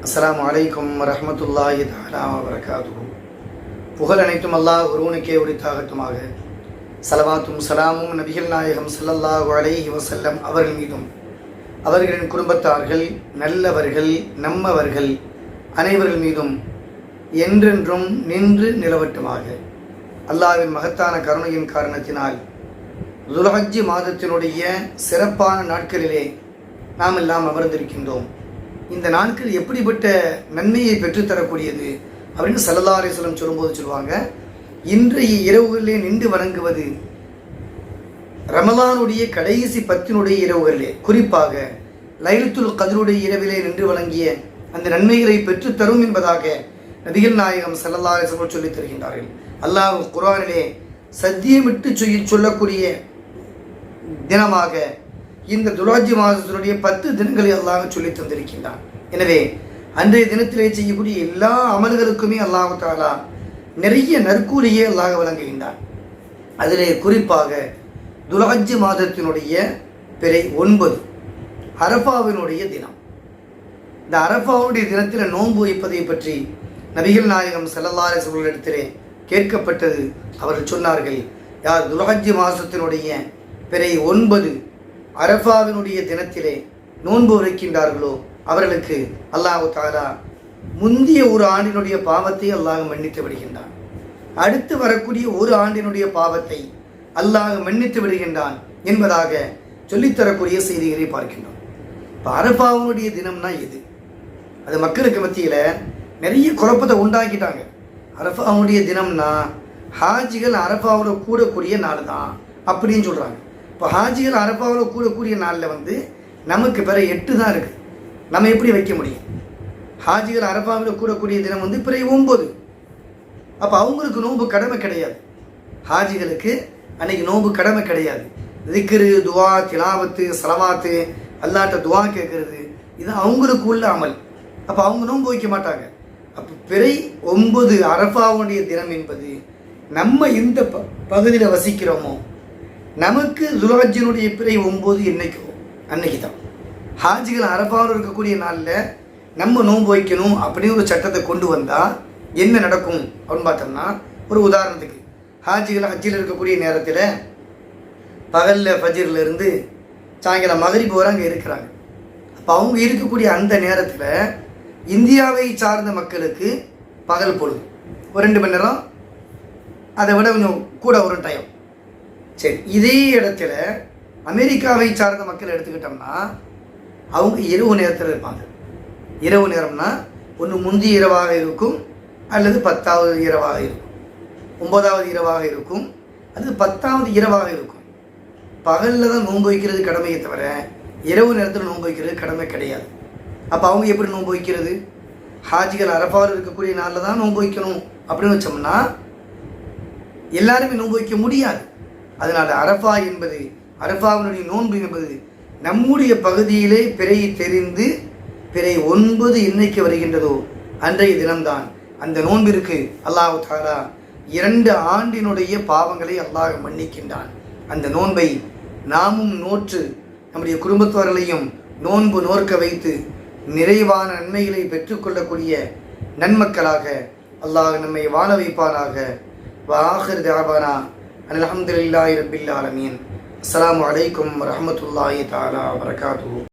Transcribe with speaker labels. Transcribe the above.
Speaker 1: அஸ்ஸலாமு அலைக்கும் வரஹ்மத்துல்லாஹி தஆலா வபரகாத்துஹு. புகழ் அனைத்தும் அல்லாஹ் ஒருவனுக்கே உரித்தாகட்டுமாக. ஸலவாத்தும் ஸலாமும் நபிகள் நாயகம் ஸல்லல்லாஹு அலைஹி வஸல்லம் அவர்கள் மீதும் அவர்களின் குடும்பத்தார்கள், நல்லவர்கள், நம்மவர்கள் அனைவர்கள் மீதும் என்றென்றும் நின்று நிலவட்டுமாக. அல்லாஹ்வின் மகத்தான கருணையின் காரணத்தினால் துல்ஹஜ் மாதத்தினுடைய சிறப்பான நாட்களிலே நாம் எல்லாம் அமர்ந்திருக்கின்றோம். இந்த நாட்கள் எப்படிப்பட்ட நன்மையை பெற்றுத்தரக்கூடியது அப்படின்னு ஸல்லல்லாஹு அலைஹி வஸல்லம் சொல்லும்போது சொல்லுவாங்க, இன்றைய இரவுகளிலே நின்று வணங்குவது ரமலானுடைய கடைசி 10 இரவுகளிலே, குறிப்பாக லைலத்துல் கத்ருடைய இரவிலே நின்று வணங்கிய அந்த நன்மைகளை பெற்றுத்தரும் என்பதாக நபிகள் நாயகம் ஸல்லல்லாஹு அலைஹி வஸல்லம் சொல்லித் தருகின்றார்கள். அல்லாஹ் குர்ஆனிலே சத்தியமிட்டு சொல்லக்கூடிய தினமாக இந்த துல்ஹஜ் மாதத்தினுடைய 10 தினங்களை அல்லாஹ் சொல்லி தந்திருக்கின்றான். எனவே அன்றைய தினத்திலே செய்யக்கூடிய எல்லா அமல்களுக்குமே அல்லாஹ் தஆலா நிறைய நற்கூலியை அல்லாஹ் வழங்குகின்றான். அதிலே குறிப்பாக துல்ஹஜ் மாதத்தினுடைய பிறை 9 அரஃபாவினுடைய தினம். இந்த அரஃபாவுடைய தினத்தில் நோன்பு வைப்பதை பற்றி நபிகள் நாயகம் ஸல்லல்லாஹு அலைஹி வஸல்லம் இடத்திலே கேட்கப்பட்டது. அவர்கள் சொன்னார்கள், யார் துல்ஹஜ் மாதத்தினுடைய பிறை 9 அரஃபாவினுடைய தினத்திலே நோன்பு வைக்கின்றார்களோ அவர்களுக்கு அல்லாஹ் தஆலா முந்திய ஒரு ஆண்டினுடைய பாவத்தை அல்லாஹ் மன்னித்து விடுகின்றான். அடுத்து வரக்கூடிய ஒரு ஆண்டினுடைய பாவத்தை அல்லாஹ் மன்னித்து விடுகின்றான் என்பதாக சொல்லித்தரக்கூடிய செய்திகளை பார்க்கின்றோம். இப்போ அரஃபாவினுடைய தினம்னா எது? அது மக்களுக்கு மத்தியில் நிறைய குழப்பத்தை உண்டாக்கிட்டாங்க. அரஃபாவுடைய தினம்னா ஹாஜிகள் அரஃபாவில் கூடக்கூடிய நாள் தான் அப்படின்னு சொல்கிறாங்க. இப்போ ஹாஜிகள் அரஃபாவில் கூடக்கூடிய நாளில் நமக்கு பிற 8 தான் இருக்குது. நம்ம எப்படி வைக்க முடியும்? ஹாஜிகள் அரஃபாவில் கூடக்கூடிய தினம் பிறை 9. அப்போ அவங்களுக்கு நோன்பு கடமை கிடையாது. ஹாஜிகளுக்கு அன்னைக்கு நோன்பு கடமை கிடையாது. திக்ரு, துவா, திலாவத்து, ஸலவாத்து, அல்லாஹ்ட்ட துவா கேட்கறது, இது அவங்களுக்கு உள்ள அமல். அப்போ அவங்க நோன்பு வைக்க மாட்டாங்க. அப்போ பிறை 9 அரஃபாவுடைய தினம் என்பது நம்ம இந்த பகுதியில் வசிக்கிறோமோ நமக்கு துல்ஹஜ்ஜினுடைய பிறை 9 என்னைக்கோ அன்னைக்கு தான். ஹாஜிகள் அரஃபாவில் இருக்கக்கூடிய நாளில் நம்ம நோன்பு வைக்கணும் அப்படின்னு ஒரு சட்டத்தை கொண்டு வந்தால் என்ன நடக்கும் அப்படின்னு பார்த்தோம்னா, ஒரு உதாரணத்துக்கு ஹாஜிகள் ஹஜ்ஜில் இருக்கக்கூடிய நேரத்தில் பகலில் ஃபஜ்ர்லேருந்து சாயங்காலம் மகரிப் வரை அங்கே இருக்கிறாங்க. அப்போ அவங்க இருக்கக்கூடிய அந்த நேரத்தில் இந்தியாவை சார்ந்த மக்களுக்கு பகல் பொழுது ஒரு 2 மணி நேரம், அதை விட கொஞ்சம் கூட ஒரு டைம். சரி, இதே இடத்துல அமெரிக்காவை சார்ந்த மக்கள் எடுத்துக்கிட்டோம்னா அவங்க இரவு நேரத்தில் இருப்பாங்க. இரவு நேரம்னா ஒன்று முந்தைய இரவாக இருக்கும், அல்லது 10வது இரவாக இருக்கும், 9வது இரவாக இருக்கும், அல்லது 10வது இரவாக இருக்கும். பகலில் தான் நோன்பு வைக்கிறது கடமையை தவிர இரவு நேரத்தில் நோன்பு வைக்கிறது கடமை கிடையாது. அப்போ அவங்க எப்படி நோன்பு வைக்கிறது? ஹாஜிகள் அரஃபாவில் இருக்கக்கூடிய நாளில் தான் நோன்பு வைக்கணும் அப்படின்னு வச்சோம்னா எல்லாருமே நோன்பு வைக்க முடியாது. அதனால் அரஃபா என்பது, அரஃபாவினுடைய நோன்பு என்பது நம்முடைய பகுதியிலே பிறை தெரிந்து பிறை 9 இன்னைக்கு வருகின்றதோ அன்றைய தினம்தான் அந்த நோன்பிற்கு அல்லாஹ் தஆலா 2 ஆண்டினுடைய பாவங்களை அல்லாஹ் மன்னிக்கின்றான். அந்த நோன்பை நாமும் நோற்று நம்முடைய குடும்பத்தவர்களையும் நோன்பு நோற்க வைத்து நிறைவான நன்மைகளை பெற்றுக்கொள்ளக்கூடிய நன்மக்களாக அல்லாஹ் நம்மை வாழ வைப்பானாக. வஆகிர் தஅவானா அல்ஹம்துலில்லாஹி ரப்பில் ஆலமீன். அஸ்ஸலாமு அலைக்கும் வரஹ்மத்துல்லாஹி தஆலா வபரகாத்துஹு.